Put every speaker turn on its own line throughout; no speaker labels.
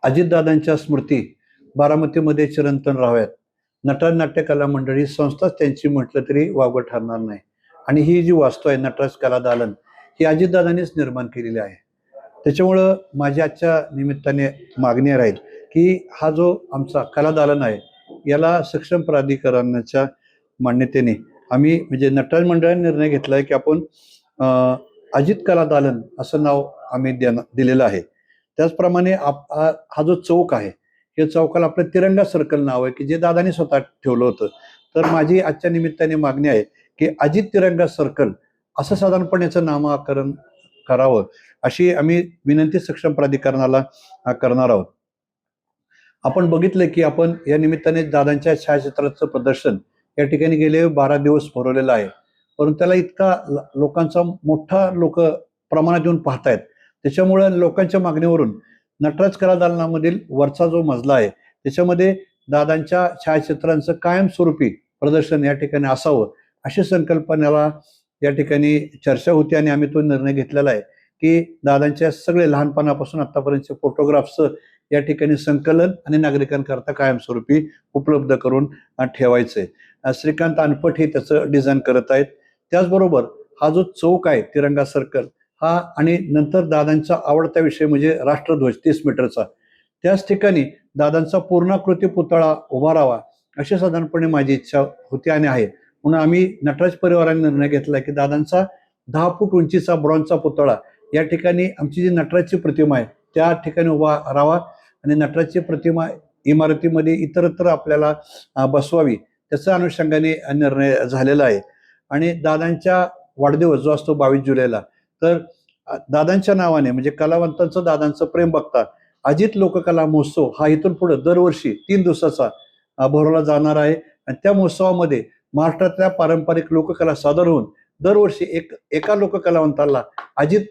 अजितदादांच्या स्मृती बारामतीमध्ये चिरंतन राहाव्यात. नटराज नाट्य कला मंडळी संस्थाच त्यांची म्हटलं तरी वावगं ठरणार नाही. आणि ही जी वास्तू आहे नटराज कला दालन, ही अजितदादांनीच निर्माण केलेली आहे. त्याच्यामुळं माझी आजच्या निमित्ताने मागणी राहील की हा जो आमचा कला दालन आहे याला सक्षम प्राधिकरणाच्या मान्यतेने आम्ही म्हणजे नटराज मंडळाने निर्णय घेतला आहे की आपण अजित कला दालन असं नाव आम्ही दिलेलं आहे. त्याचप्रमाणे हा जो चौक आहे या चौकाला आपलं तिरंगा सर्कल नाव आहे की जे दादानी स्वतः ठेवलं होतं. तर माझी आजच्या निमित्ताने मागणी आहे की अजित तिरंगा सर्कल असं साधारणपणे याचं नामकरण करावं अशी आम्ही विनंती सक्षम प्राधिकरणाला करणार आहोत. आपण बघितलं की आपण या निमित्ताने दादांच्या छायाचित्राचं प्रदर्शन या ठिकाणी गेले 12 दिवस भरवलेलं आहे. परंतु त्याला इतका लोकांचा मोठा लोक प्रमाणात येऊन पाहतायत. त्याच्यामुळे लोकांच्या मागणीवरून नटराज कला दालनामधील वरचा जो मजला आहे त्याच्यामध्ये दादांच्या छायाचित्रांचं कायमस्वरूपी प्रदर्शन या ठिकाणी असावं अशी संकल्पनेला या ठिकाणी चर्चा होती आणि आम्ही तो निर्णय घेतलेला आहे की दादांच्या सगळे लहानपणापासून आतापर्यंतचे फोटोग्राफ्सचं या ठिकाणी संकलन आणि नागरिकांकरता कायमस्वरूपी उपलब्ध करून ठेवायचंय. श्रीकांत अनपट हे त्याचं डिझाईन करत आहेत. त्याचबरोबर हा जो चौक आहे तिरंगा सर्कल हा आणि नंतर दादांचा आवडता विषय म्हणजे राष्ट्रध्वज 30 मीटरचा, त्याच ठिकाणी दादांचा पूर्णाकृती पुतळा उभा राहावा अशी साधारणपणे माझी इच्छा होती आणि आहे. म्हणून आम्ही नटराज परिवाराने निर्णय घेतला की दादांचा 10 फूट उंचीचा ब्रॉन्झचा पुतळा या ठिकाणी आमची जी नटराजची प्रतिमा आहे त्या ठिकाणी उभा राहावा आणि नटराजची प्रतिमा इमारतीमध्ये इतरत्र आपल्याला बसवावी त्याच्या अनुषंगाने निर्णय झालेला आहे. आणि दादांच्या वाढदिवस जो असतो 22 जुलैला, तर दादांच्या नावाने म्हणजे कलावंतांचं दादांचं प्रेम बघता अजित लोककला महोत्सव हा इथून पुढे दरवर्षी 3 दिवसाचा भरवला जाणार आहे. आणि त्या महोत्सवामध्ये महाराष्ट्रातल्या पारंपरिक लोककला सादर होऊन दरवर्षी एका लोककलावंताला अजित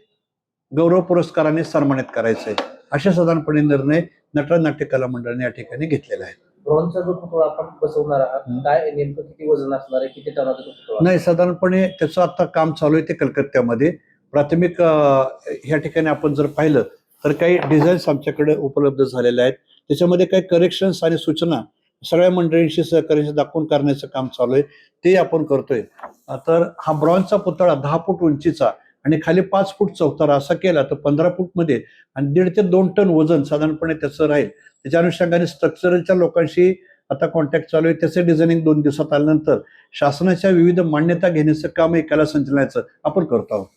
गौरव पुरस्काराने सन्मानित करायचं आहे अशा साधारणपणे निर्णय नटराज नाट्य कला मंडळाने या ठिकाणी घेतलेला आहे.
ब्रॉन्झचा जो पुतळा आपण बसवणार आहात काय नेमकं किती वजन असणार आहे, किती टनाचा पुतळा?
नाही, साधारणपणे त्याचं आता काम चालू आहे ते कलकत्त्यामध्ये. प्राथमिक ह्या ठिकाणी आपण जर पाहिलं तर काही डिझाईन्स आमच्याकडे उपलब्ध झालेले आहेत. त्याच्यामध्ये काही करेक्शन्स आणि सूचना सगळ्या मंडळींशी सहकार्य दाखवून करण्याचं काम चालू आहे ते आपण करतोय. तर हा ब्रॉन्झचा पुतळा 10 फूट उंचीचा आणि खाली 5 फूट चौतरा असा केला तर 15 फूट मध्ये आणि 1.5 ते 2 टन वजन साधारणपणे त्याचं राहील. त्याच्या अनुषंगाने स्ट्रक्चरलच्या लोकांशी आता कॉन्टॅक्ट चालू आहे. त्याचे डिझायनिंग 2 दिवसात आल्यानंतर शासनाच्या विविध मान्यता घेण्याचं काम कला संचालनाचं आपण करतो आहोत.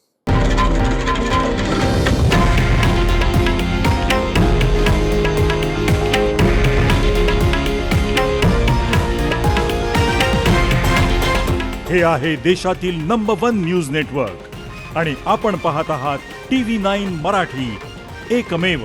हे आहे देशातील नंबर 1 न्यूज नेटवर्क आणि आपण पाहत आहात TV9 मराठी, एकमेव.